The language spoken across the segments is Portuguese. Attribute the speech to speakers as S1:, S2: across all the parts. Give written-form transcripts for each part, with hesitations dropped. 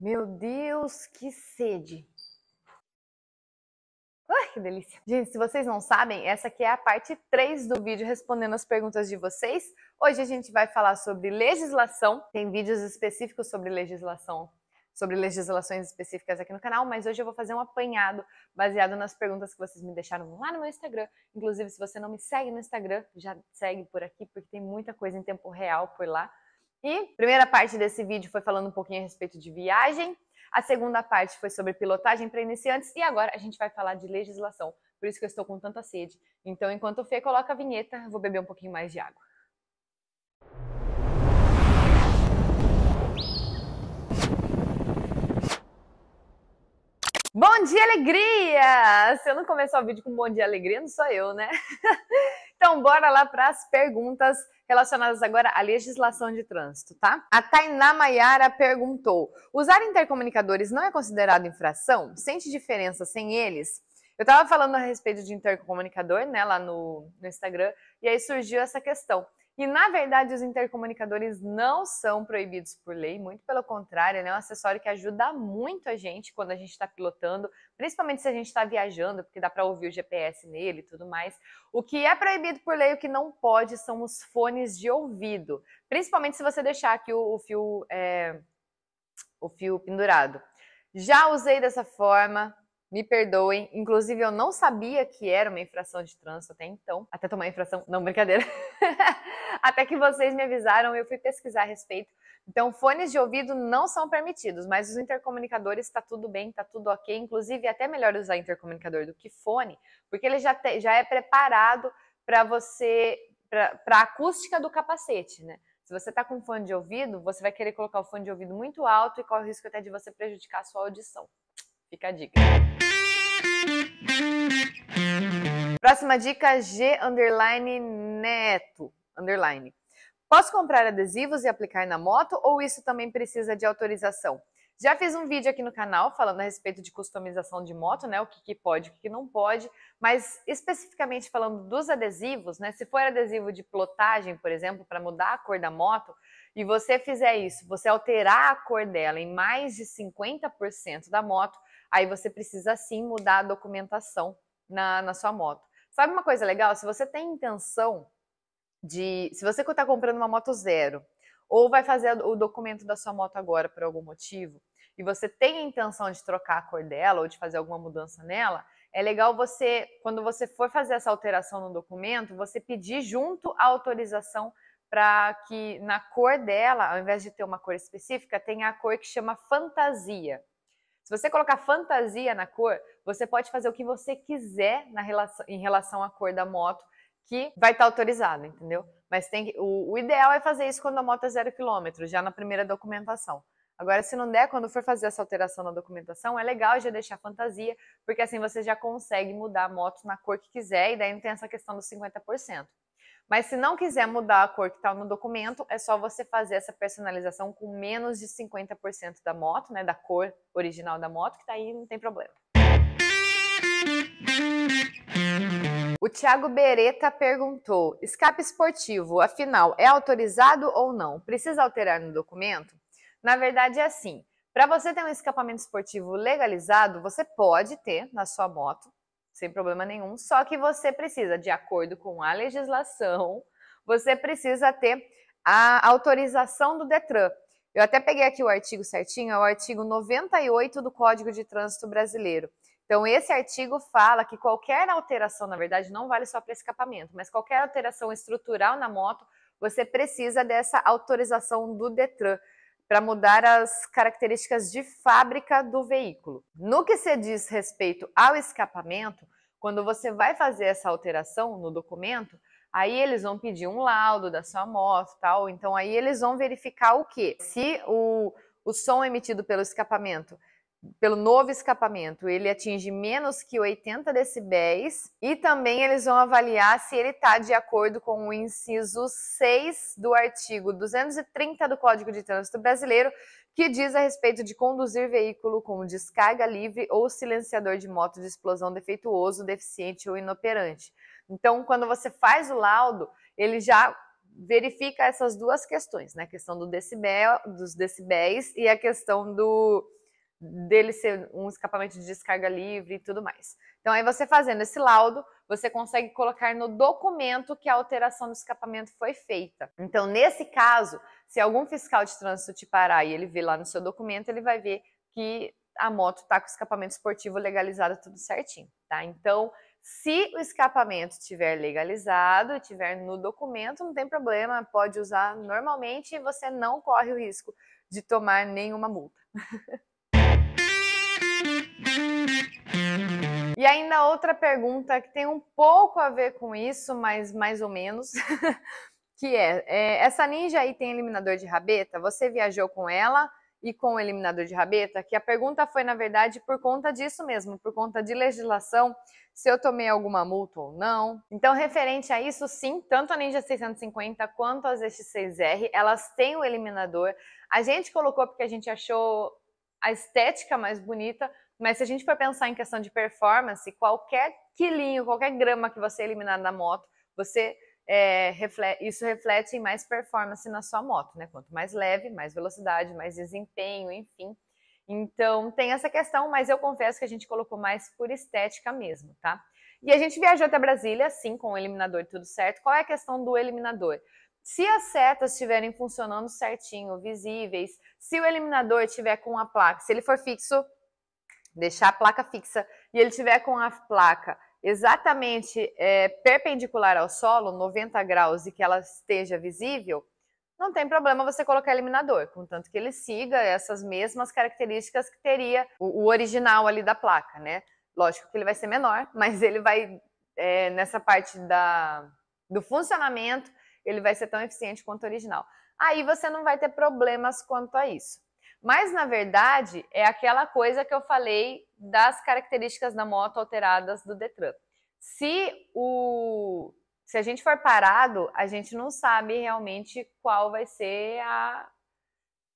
S1: Meu Deus, que sede! Ai, que delícia! Gente, se vocês não sabem, essa aqui é a parte 3 do vídeo respondendo as perguntas de vocês. Hoje a gente vai falar sobre legislação. Tem vídeos específicos sobre legislação, sobre legislações específicas aqui no canal, mas hoje eu vou fazer um apanhado baseado nas perguntas que vocês me deixaram lá no meu Instagram. Inclusive, se você não me segue no Instagram, já segue por aqui, porque tem muita coisa em tempo real por lá. E a primeira parte desse vídeo foi falando um pouquinho a respeito de viagem. A segunda parte foi sobre pilotagem para iniciantes e agora a gente vai falar de legislação. Por isso que eu estou com tanta sede. Então, enquanto o Fê coloca a vinheta, eu vou beber um pouquinho mais de água. Bom dia, alegria! Se eu não começar o vídeo com bom dia, alegria, não sou eu, né? Então, bora lá para as perguntas relacionadas agora à legislação de trânsito, tá? A Tainá Maiara perguntou: usar intercomunicadores não é considerado infração? Sente diferença sem eles? Eu tava falando a respeito de intercomunicador, né, lá no Instagram, e aí surgiu essa questão. E, na verdade, os intercomunicadores não são proibidos por lei, muito pelo contrário, né? É um acessório que ajuda muito a gente quando a gente está pilotando, principalmente se a gente está viajando, porque dá para ouvir o GPS nele e tudo mais. O que é proibido por lei, o que não pode, são os fones de ouvido, principalmente se você deixar aqui o fio pendurado. Já usei dessa forma. Me perdoem, inclusive eu não sabia que era uma infração de trânsito até então, até tomar infração, não, brincadeira. Até que vocês me avisaram, eu fui pesquisar a respeito. Então, fones de ouvido não são permitidos, mas os intercomunicadores tá tudo bem, tá tudo ok. Inclusive, é até melhor usar intercomunicador do que fone, porque ele já é preparado para você, para a acústica do capacete, né? Se você tá com fone de ouvido, você vai querer colocar o fone de ouvido muito alto e corre o risco até de você prejudicar a sua audição. Fica a dica. Próxima dica, G_Neto_. Posso comprar adesivos e aplicar na moto ou isso também precisa de autorização? Já fiz um vídeo aqui no canal falando a respeito de customização de moto, né? O que pode, o que não pode, mas especificamente falando dos adesivos, né? Se for adesivo de plotagem, por exemplo, para mudar a cor da moto, e você fizer isso, você alterar a cor dela em mais de 50% da moto, aí você precisa sim mudar a documentação na sua moto. Sabe uma coisa legal? Se você tem intenção se você está comprando uma moto zero, ou vai fazer o documento da sua moto agora por algum motivo, e você tem a intenção de trocar a cor dela ou de fazer alguma mudança nela, é legal você, quando você for fazer essa alteração no documento, você pedir junto a autorização para que na cor dela, ao invés de ter uma cor específica, tenha a cor que chama fantasia. Se você colocar fantasia na cor, você pode fazer o que você quiser em relação à cor da moto, que vai estar autorizado, entendeu? Mas o ideal é fazer isso quando a moto é 0 km, já na primeira documentação. Agora, se não der, quando for fazer essa alteração na documentação, é legal já deixar fantasia, porque assim você já consegue mudar a moto na cor que quiser e daí não tem essa questão dos 50%. Mas se não quiser mudar a cor que está no documento, é só você fazer essa personalização com menos de 50% da moto, né, da cor original da moto, que tá aí não tem problema. O Thiago Beretta perguntou: escape esportivo, afinal, é autorizado ou não? Precisa alterar no documento? Na verdade é assim, para você ter um escapamento esportivo legalizado, você pode ter na sua moto, sem problema nenhum, só que você precisa, de acordo com a legislação, você precisa ter a autorização do Detran. Eu até peguei aqui o artigo certinho, é o artigo 98 do Código de Trânsito Brasileiro. Então, esse artigo fala que qualquer alteração, na verdade, não vale só para escapamento, mas qualquer alteração estrutural na moto, você precisa dessa autorização do Detran para mudar as características de fábrica do veículo. No que se diz respeito ao escapamento, quando você vai fazer essa alteração no documento, aí eles vão pedir um laudo da sua moto, tal. Então aí eles vão verificar o quê? Se o som emitido pelo novo escapamento, ele atinge menos que 80 decibéis e também eles vão avaliar se ele está de acordo com o inciso 6 do artigo 230 do Código de Trânsito Brasileiro, que diz a respeito de conduzir veículo com descarga livre ou silenciador de moto de explosão defeituoso, deficiente ou inoperante. Então, quando você faz o laudo, ele já verifica essas duas questões, né? A questão dos decibéis e a questão dele ser um escapamento de descarga livre e tudo mais. Então aí você fazendo esse laudo, você consegue colocar no documento que a alteração do escapamento foi feita. Então nesse caso, se algum fiscal de trânsito te parar e ele ver lá no seu documento, ele vai ver que a moto está com o escapamento esportivo legalizado tudo certinho, tá? Então, se o escapamento estiver legalizado, estiver no documento, não tem problema, pode usar normalmente e você não corre o risco de tomar nenhuma multa. E ainda outra pergunta que tem um pouco a ver com isso, mas mais ou menos, que essa Ninja aí tem eliminador de rabeta? Você viajou com ela e com o eliminador de rabeta? Que a pergunta foi, na verdade, por conta disso mesmo, por conta de legislação, se eu tomei alguma multa ou não. Então, referente a isso, sim, tanto a Ninja 650 quanto as ZX6R, elas têm o eliminador. A gente colocou porque a gente achou a estética mais bonita, mas se a gente for pensar em questão de performance, qualquer quilinho, qualquer grama que você eliminar da moto, isso reflete em mais performance na sua moto, né? Quanto mais leve, mais velocidade, mais desempenho, enfim. Então tem essa questão, mas eu confesso que a gente colocou mais por estética mesmo, tá? E a gente viajou até Brasília, sim, com o eliminador e tudo certo. Qual é a questão do eliminador? Se as setas estiverem funcionando certinho, visíveis, se o eliminador estiver com a placa, se ele for fixo, deixar a placa fixa, e ele estiver com a placa exatamente perpendicular ao solo, 90 graus, e que ela esteja visível, não tem problema você colocar eliminador, contanto que ele siga essas mesmas características que teria o original ali da placa, né? Lógico que ele vai ser menor, mas ele vai, nessa parte do funcionamento, ele vai ser tão eficiente quanto o original. Aí você não vai ter problemas quanto a isso. Mas, na verdade, é aquela coisa que eu falei das características da moto alteradas do Detran. Se a gente for parado, a gente não sabe realmente qual vai ser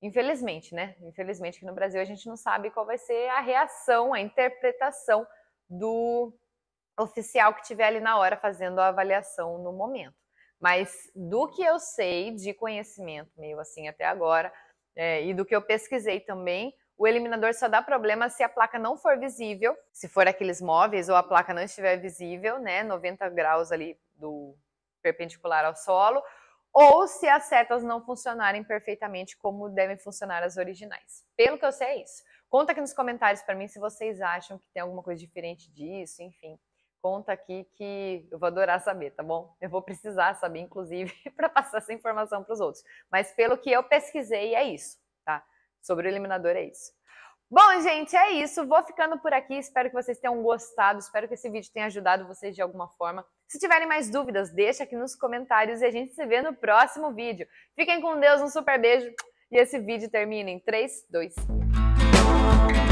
S1: Infelizmente, né? Infelizmente, aqui no Brasil, a gente não sabe qual vai ser a reação, a interpretação do oficial que estiver ali na hora fazendo a avaliação no momento. Mas do que eu sei de conhecimento, meio assim até agora, e do que eu pesquisei também, o eliminador só dá problema se a placa não for visível, se for aqueles móveis ou a placa não estiver visível, né, 90 graus ali do perpendicular ao solo, ou se as setas não funcionarem perfeitamente como devem funcionar as originais. Pelo que eu sei é isso. Conta aqui nos comentários para mim se vocês acham que tem alguma coisa diferente disso, enfim. Conta aqui que eu vou adorar saber, tá bom? Eu vou precisar saber, inclusive, para passar essa informação para os outros. Mas pelo que eu pesquisei, é isso, tá? Sobre o eliminador é isso. Bom, gente, é isso. Vou ficando por aqui. Espero que vocês tenham gostado. Espero que esse vídeo tenha ajudado vocês de alguma forma. Se tiverem mais dúvidas, deixa aqui nos comentários e a gente se vê no próximo vídeo. Fiquem com Deus, um super beijo. E esse vídeo termina em 3, 2, 1.